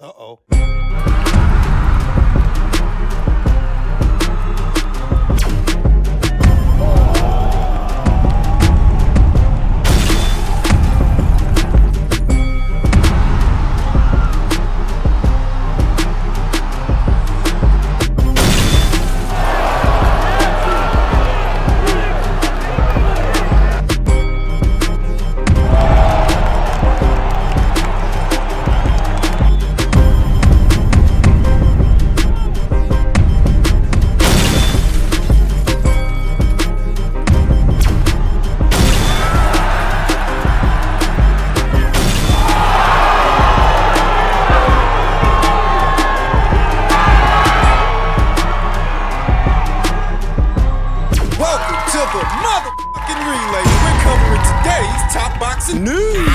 Uh-oh. Motherfucking relay. We're covering today's top boxing news.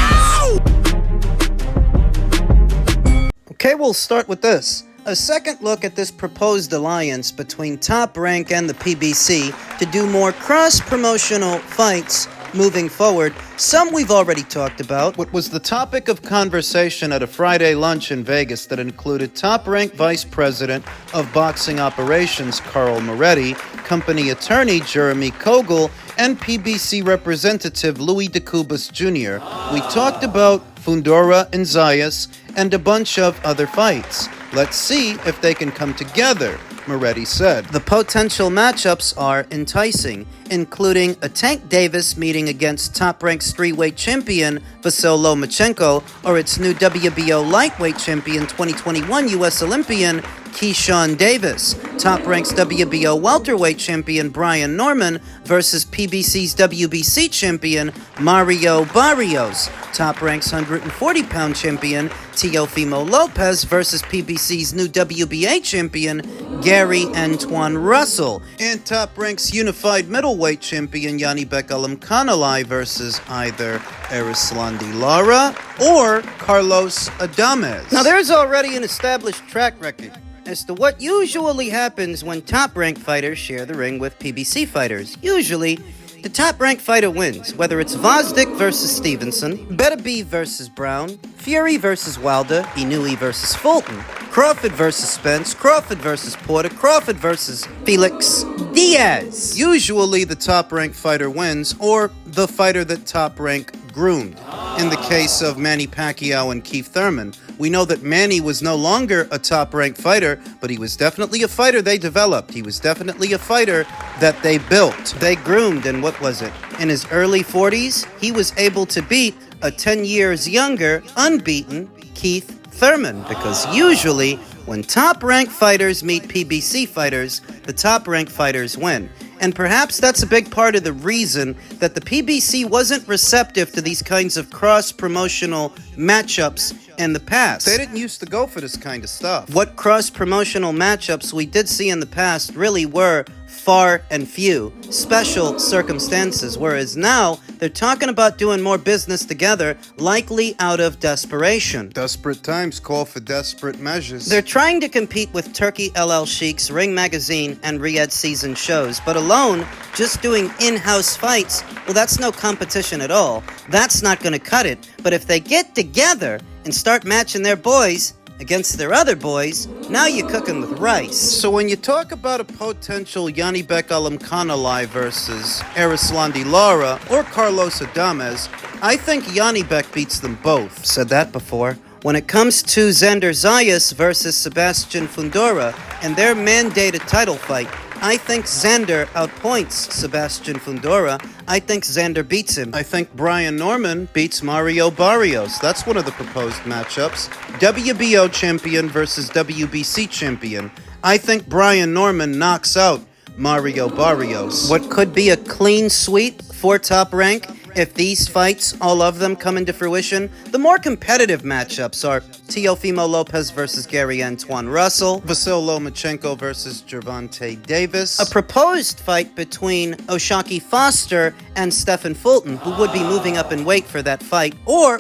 Okay, we'll start with this. A second look at this proposed alliance between Top Rank and the PBC to do more cross-promotional fights moving forward. Some we've already talked about. What was the topic of conversation at a Friday lunch in Vegas that included Top Rank Vice President of Boxing Operations Carl Moretti, company attorney Jeremy Kogel, and PBC representative Louis DeCubas Jr. We talked about Fundora and Zayas and a bunch of other fights. Let's see if they can come together, Moretti said. The potential matchups are enticing, including a Tank Davis meeting against Top Rank's 3-weight champion Vasyl Lomachenko or its new WBO lightweight champion 2021 U.S. Olympian Keyshawn Davis, Top Rank's WBO welterweight champion Brian Norman versus PBC's WBC champion Mario Barrios, Top Rank's 140-pound champion Teofimo Lopez versus PBC's new WBA champion Gary Antoine Russell, and Top Rank's unified middleweight champion Yanibek Alimkhanalai versus either Erislandy Lara or Carlos Adames. Now, there's already an established track record as to what usually happens when top-ranked fighters share the ring with PBC fighters. Usually, the top-ranked fighter wins, whether it's Vosdick versus Stevenson, Beterbiev versus Brown, Fury versus Wilder, Inouye versus Fulton, Crawford versus Spence, Crawford versus Porter, Crawford versus Felix Diaz. Usually, the top-ranked fighter wins, or the fighter that Top Rank groomed. In the case of Manny Pacquiao and Keith Thurman, we know that Manny was no longer a top-ranked fighter, but he was definitely a fighter they developed. He was definitely a fighter that they built. They groomed, and what was it? In his early 40s, he was able to beat a 10 years younger, unbeaten Keith Thurman, because usually when top-ranked fighters meet PBC fighters, the top-ranked fighters win. And perhaps that's a big part of the reason that the PBC wasn't receptive to these kinds of cross-promotional matchups in the past. They didn't used to go for this kind of stuff. What cross-promotional matchups we did see in the past really were far and few, special circumstances, whereas now they're talking about doing more business together, likely out of desperation. Desperate times call for desperate measures. They're trying to compete with Turkey LL Sheik's Ring Magazine and Riyadh Season shows, but alone, just doing in-house fights, well, that's no competition at all. That's not going to cut it. But if they get together and start matching their boys against their other boys, now you're cooking with rice. So when you talk about a potential Yanibek Alimkhanalai versus Erislandy Lara or Carlos Adames, I think Yanibek beats them both. Said that before. When it comes to Xander Zayas versus Sebastian Fundora and their mandated title fight, I think Xander outpoints Sebastian Fundora. I think Xander beats him. I think Brian Norman beats Mario Barrios. That's one of the proposed matchups. WBO champion versus WBC champion. I think Brian Norman knocks out Mario Barrios. What could be a clean sweep for Top Rank if these fights, all of them, come into fruition? The more competitive matchups are Teofimo Lopez versus Gary Antoine Russell, Vasyl Lomachenko versus Gervonta Davis, a proposed fight between O'Shaquie Foster and Stephen Fulton, who would be moving up in weight for that fight, or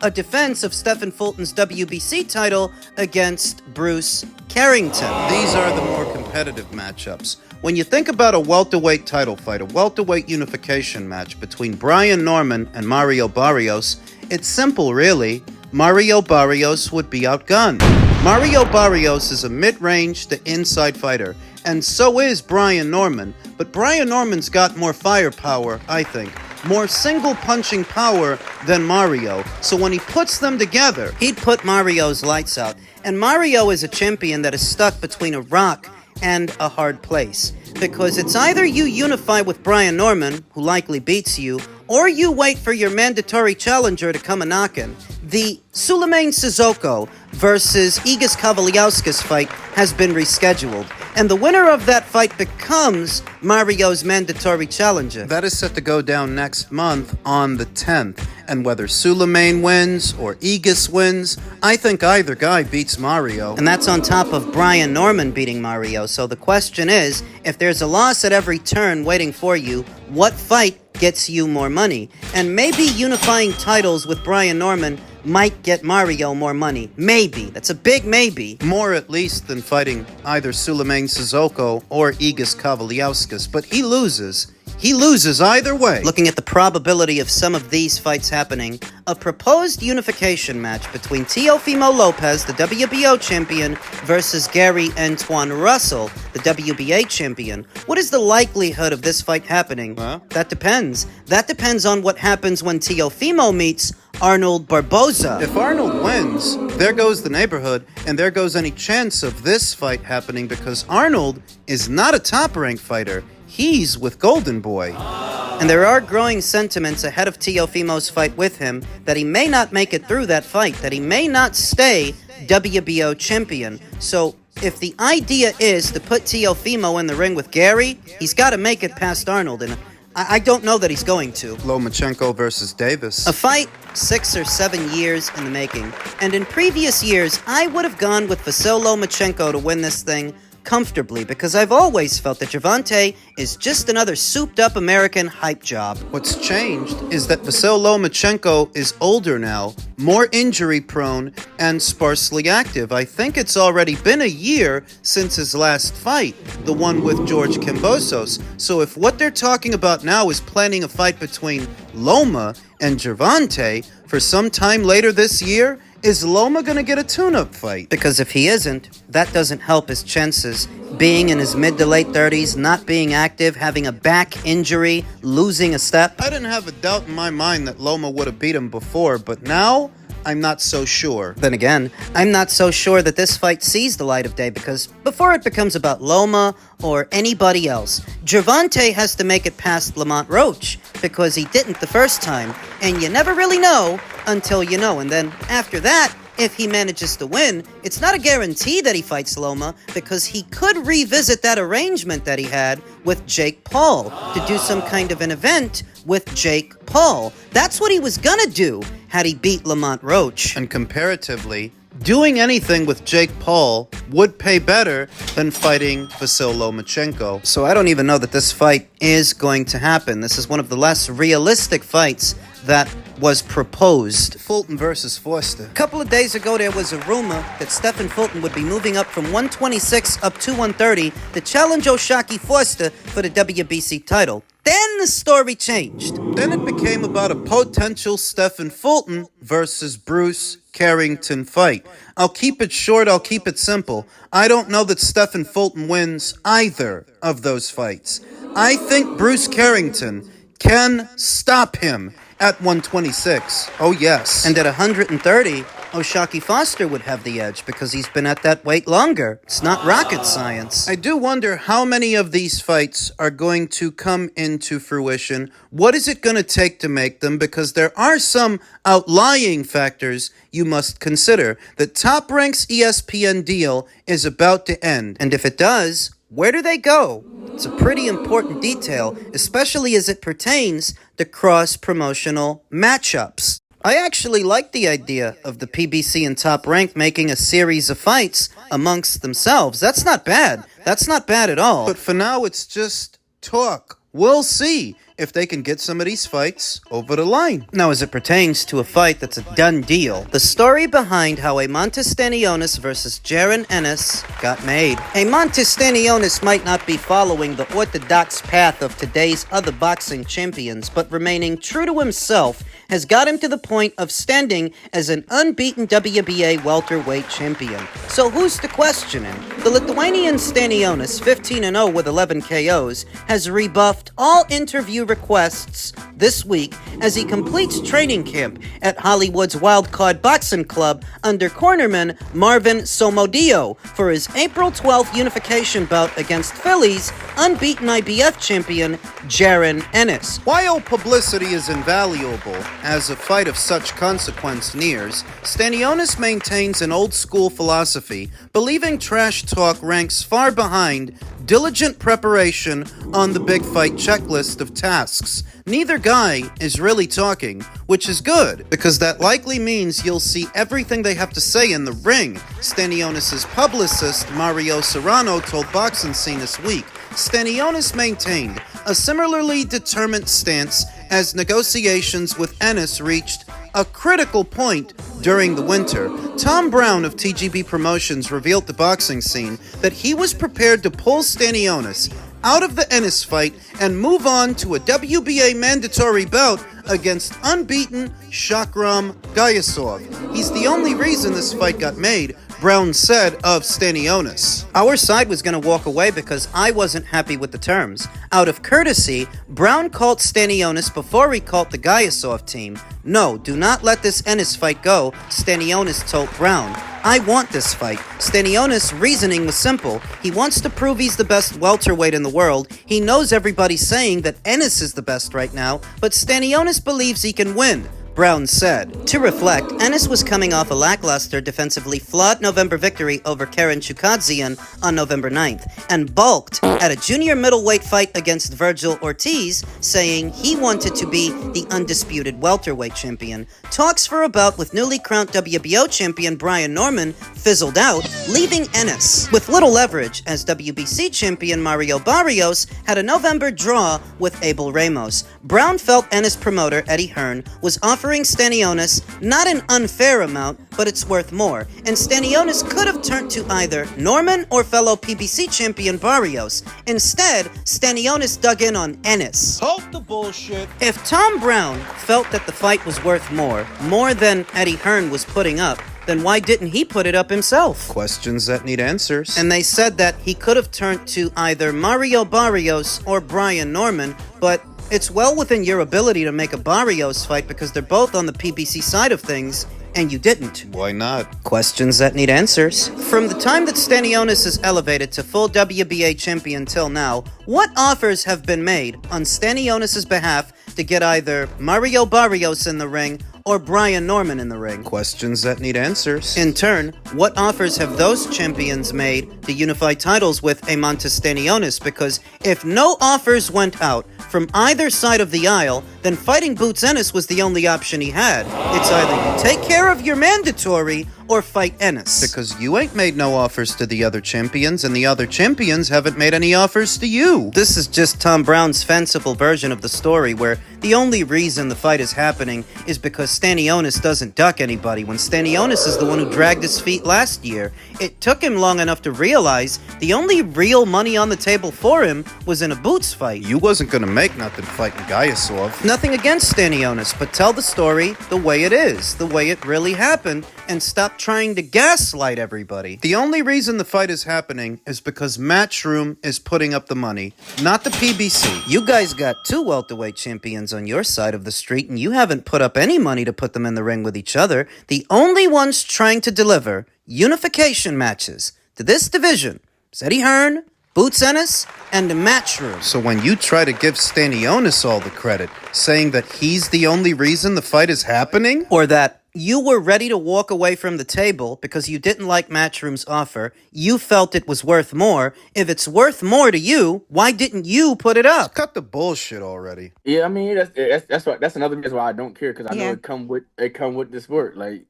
a defense of Stephen Fulton's WBC title against Bruce Carrington. These are the more competitive matchups. When you think about a welterweight title fight, a welterweight unification match between Brian Norman and Mario Barrios, it's simple, really. Mario Barrios would be outgunned. Mario Barrios is a mid-range to inside fighter, and so is Brian Norman, but Brian Norman's got more firepower, I think. More single-punching power than Mario, so when he puts them together, he'd put Mario's lights out. And Mario is a champion that is stuck between a rock and a hard place. Because it's either you unify with Brian Norman, who likely beats you, or you wait for your mandatory challenger to come a-knockin'. The Suleiman Sissoko versus Egis Kavaliauskas fight has been rescheduled, and the winner of that fight becomes Mario's mandatory challenger. That is set to go down next month on the 10th, and whether Suleiman wins or Egis wins, I think either guy beats Mario. And that's on top of Brian Norman beating Mario, so the question is, if there's a loss at every turn waiting for you, what fight gets you more money? And maybe unifying titles with Brian Norman might get Mario more money. Maybe. That's a big maybe. More at least than fighting either Suleiman Sissoko or Egis Kavaliauskas, but he loses. He loses either way. Looking at the probability of some of these fights happening, a proposed unification match between Teofimo Lopez, the WBO champion, versus Gary Antoine Russell, the WBA champion. What is the likelihood of this fight happening? That depends. That depends on what happens when Teofimo meets Arnold Barboza. If Arnold wins, there goes the neighborhood, and there goes any chance of this fight happening because Arnold is not a top-ranked fighter. He's with Golden Boy. And there are growing sentiments ahead of Teofimo's fight with him that he may not make it through that fight, that he may not stay WBO champion. So if the idea is to put Teofimo in the ring with Gary, he's got to make it past Arnold, and I don't know that he's going to. Lomachenko versus Davis. A fight 6 or 7 years in the making. And in previous years, I would have gone with Vasyl Lomachenko to win this thing comfortably, because I've always felt that Gervonta is just another souped-up American hype job. What's changed is that Vasyl Lomachenko is older now, more injury-prone, and sparsely active. I think it's already been a year since his last fight, the one with George Kambosos. So if what they're talking about now is planning a fight between Loma and Gervonta for some time later this year, is Loma going to get a tune-up fight? Because if he isn't, that doesn't help his chances. Being in his mid to late 30s, not being active, having a back injury, losing a step. I didn't have a doubt in my mind that Loma would have beat him before, but now I'm not so sure. Then again, I'm not so sure that this fight sees the light of day, because before it becomes about Loma or anybody else, Gervonta has to make it past Lamont Roach, because he didn't the first time, and you never really know until you know. And then after that, if he manages to win, it's not a guarantee that he fights Loma, because he could revisit that arrangement that he had with Jake Paul to do some kind of an event with Jake Paul. That's what he was gonna do had he beat Lamont Roach. And comparatively, doing anything with Jake Paul would pay better than fighting Vasyl Lomachenko. So I don't even know that this fight is going to happen. This is one of the less realistic fights that was proposed. Fulton versus Foster. A couple of days ago, there was a rumor that Stephen Fulton would be moving up from 126 up to 130 to challenge O'Shaquie Foster for the WBC title. Then the story changed. Then it became about a potential Stephen Fulton versus Bruce Carrington fight. I'll keep it short, I'll keep it simple. I don't know that Stephen Fulton wins either of those fights. I think Bruce Carrington can stop him at 126. Oh, yes. And at 130, O'Shaquie Foster would have the edge because he's been at that weight longer. It's not rocket science. I do wonder how many of these fights are going to come into fruition. What is it going to take to make them? Because there are some outlying factors you must consider. The Top Rank's ESPN deal is about to end. And if it does, where do they go? It's a pretty important detail, especially as it pertains to cross-promotional matchups. I actually like the idea of the PBC and Top Rank making a series of fights amongst themselves. That's not bad. That's not bad at all. But for now, it's just talk. We'll see. if they can get some of these fights over the line. Now, as it pertains to a fight that's a done deal, the story behind how a Stanionis versus Jaron Ennis got made. A Stanionis might not be following the orthodox path of today's other boxing champions, but remaining true to himself has got him to the point of standing as an unbeaten WBA welterweight champion. So who's to question him? The Lithuanian Stanionis, 15-0 with 11 KOs, has rebuffed all interview requests this week as he completes training camp at Hollywood's Wildcard Boxing Club under cornerman Marvin Somodio for his April 12th unification bout against Philly's unbeaten IBF champion Jaron Ennis. While publicity is invaluable as a fight of such consequence nears, Stanionis maintains an old-school philosophy, believing trash talk ranks far behind diligent preparation on the big fight checklist of tasks. Neither guy is really talking, which is good, because that likely means you'll see everything they have to say in the ring. Stanionis' publicist, Mario Serrano, told Boxing Scene this week. Stanionis maintained a similarly determined stance as negotiations with Ennis reached a critical point during the winter. Tom Brown of TGB Promotions revealed to Boxing Scene that he was prepared to pull Stanionis out of the Ennis fight and move on to a WBA mandatory bout against unbeaten Shakram Gayasov. He's the only reason this fight got made, Brown said of Stanionis. Our side was going to walk away because I wasn't happy with the terms. Out of courtesy, Brown called Stanionis before he called the Gayasov team. No, do not let this Ennis fight go, Stanionis told Brown. I want this fight. Stanionis' reasoning was simple. He wants to prove he's the best welterweight in the world. He knows everybody's saying that Ennis is the best right now, but Stanionis believes he can win, Brown said. To reflect, Ennis was coming off a lackluster, defensively flawed November victory over Karen Chukadzian on November 9th, and balked at a junior middleweight fight against Virgil Ortiz, saying he wanted to be the undisputed welterweight champion. Talks for a bout with newly crowned WBO champion Brian Norman fizzled out, leaving Ennis with little leverage as WBC champion Mario Barrios had a November draw with Abel Ramos. Brown felt Ennis promoter Eddie Hearn was offering Stanionis not an unfair amount, but it's worth more, and Stanionis could have turned to either Norman or fellow PBC champion Barrios. Instead, Stanionis dug in on Ennis. Halt the bullshit. If Tom Brown felt that the fight was worth more than Eddie Hearn was putting up, then why didn't he put it up himself? Questions that need answers. And they said that he could have turned to either Mario Barrios or Brian Norman, but it's well within your ability to make a Barrios fight because they're both on the PBC side of things, and you didn't. Why not? Questions that need answers. From the time that Stanionis is elevated to full WBA champion till now, what offers have been made on Stanionis' behalf to get either Mario Barrios in the ring or Brian Norman in the ring? Questions that need answers. In turn, what offers have those champions made to unify titles with Amantis Stanionis? Because if no offers went out from either side of the aisle, then fighting Boots Ennis was the only option he had. It's either you take care of your mandatory or fight Ennis. Because you ain't made no offers to the other champions, and the other champions haven't made any offers to you. This is just Tom Brown's fanciful version of the story, where the only reason the fight is happening is because Stanionis doesn't duck anybody, when Stanionis is the one who dragged his feet last year. It took him long enough to realize the only real money on the table for him was in a Boots fight. You wasn't gonna make nothing fighting Gayasov. Nothing against Stanionis, but tell the story the way it is, the way it really happened, and stop trying to gaslight everybody. The only reason the fight is happening is because Matchroom is putting up the money, not the PBC. You guys got two welterweight champions on your side of the street, and you haven't put up any money to put them in the ring with each other. The only ones trying to deliver unification matches to this division is Eddie Hearn, Boots Ennis, and the Matchroom. So when you try to give Stanionis all the credit, saying that he's the only reason the fight is happening, or that you were ready to walk away from the table because you didn't like Matchroom's offer, you felt it was worth more. If it's worth more to you, why didn't you put it up? Cut the bullshit already. Yeah, I mean that's another reason why I don't care, because I know it come with the sport. I'm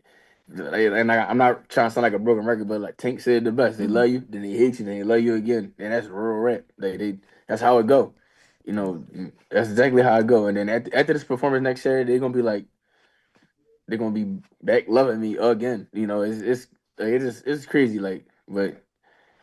not trying to sound like a broken record, but like Tank said the best. They love you, then they hate you, then they love you again, and that's real rap. That's how it go. that's exactly how I go. And then after this performance next year, they're gonna be back loving me again. It's crazy. But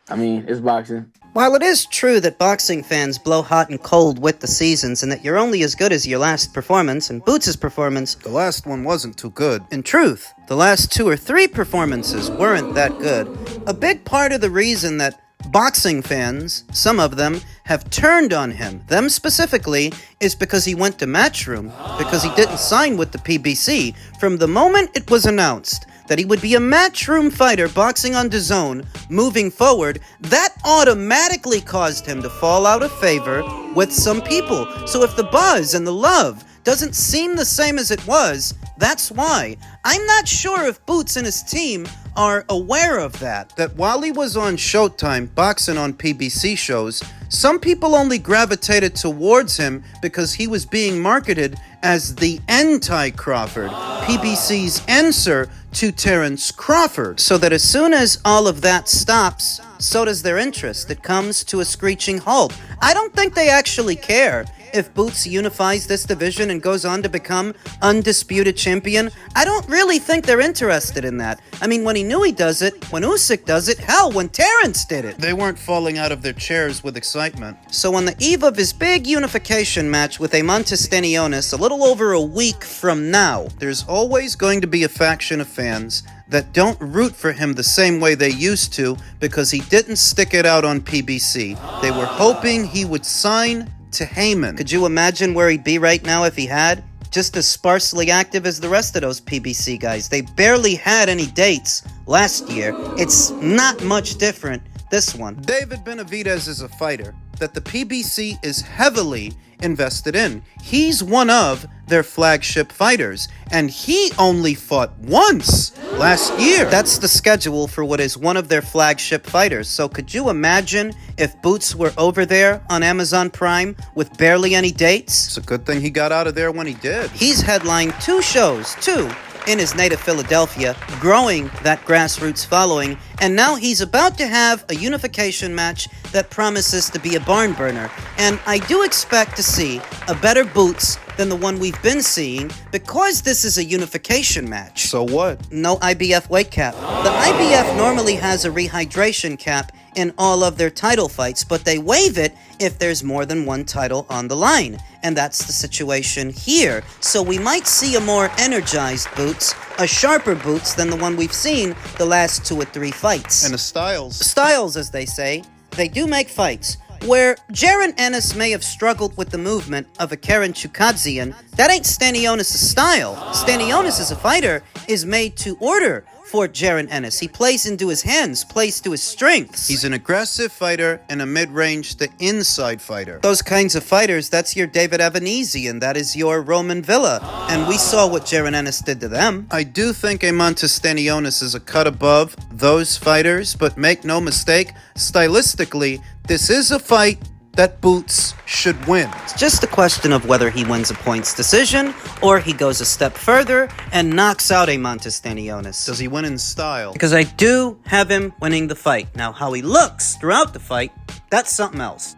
I mean, it's boxing. While it is true that boxing fans blow hot and cold with the seasons and that you're only as good as your last performance, and Boots' performance, The last one wasn't too good. in truth, the last 2 or 3 performances weren't that good, a big part of the reason that boxing fans, some of them, have turned on him, them specifically, is because he went to Matchroom, because he didn't sign with the PBC from the moment it was announced that he would be a Matchroom fighter boxing on DAZN moving forward. That automatically caused him to fall out of favor with some people. So if the buzz and the love doesn't seem the same as it was, that's why. I'm not sure if Boots and his team are aware of that. That while he was on Showtime boxing on PBC shows, some people only gravitated towards him because he was being marketed as the anti-Crawford, PBC's answer to Terrence Crawford. So that as soon as all of that stops, so does their interest. It comes to a screeching halt. I don't think they actually care if Boots unifies this division and goes on to become undisputed champion. I don't really think they're interested in that. I mean, when he knew he does it, when Usyk does it, hell, when Terrence did it. They weren't falling out of their chairs with excitement. So on the eve of his big unification match with Stanionis, a little over a week from now, There's always going to be a faction of fans that don't root for him the same way they used to because he didn't stick it out on PBC. They were hoping he would sign to Heyman. could you imagine where he'd be right now if he had? Just as sparsely active as the rest of those PBC guys. They barely had any dates last year. It's not much different this one. David Benavidez is a fighter that the PBC is heavily invested in. He's one of their flagship fighters, and he only fought once last year. That's the schedule for what is one of their flagship fighters. So could you imagine if Boots were over there on Amazon Prime with barely any dates? It's a good thing he got out of there when he did. He's headlined 2 shows, in his native Philadelphia, growing that grassroots following, and now he's about to have a unification match that promises to be a barn burner. And I do expect to see a better Boots than the one we've been seeing because this is a unification match. So what? No IBF weight cap. The IBF normally has a rehydration cap in all of their title fights, but they waive it if there's more than one title on the line. And that's the situation here. So we might see a more energized Boots, a sharper Boots than the one we've seen the last 2 or 3 fights. And the styles. Styles, as they say, they do make fights. Where Jaron Ennis may have struggled with the movement of a Karen Chukadzian, that ain't Stanionis' style. Stanionis as a fighter is made to order for Jaron Ennis. He plays into his hands, plays to his strengths. He's an aggressive fighter and a mid-range to inside fighter. Those kinds of fighters, that's your David Evanese, and that is your Roman Villa. And we saw what Jaron Ennis did to them. I do think Stanionis is a cut above those fighters, but make no mistake, stylistically, this is a fight that Boots should win. It's just a question of whether he wins a points decision or he goes a step further and knocks out Stanionis. Does he win in style? Because I do have him winning the fight. Now, how he looks throughout the fight, that's something else.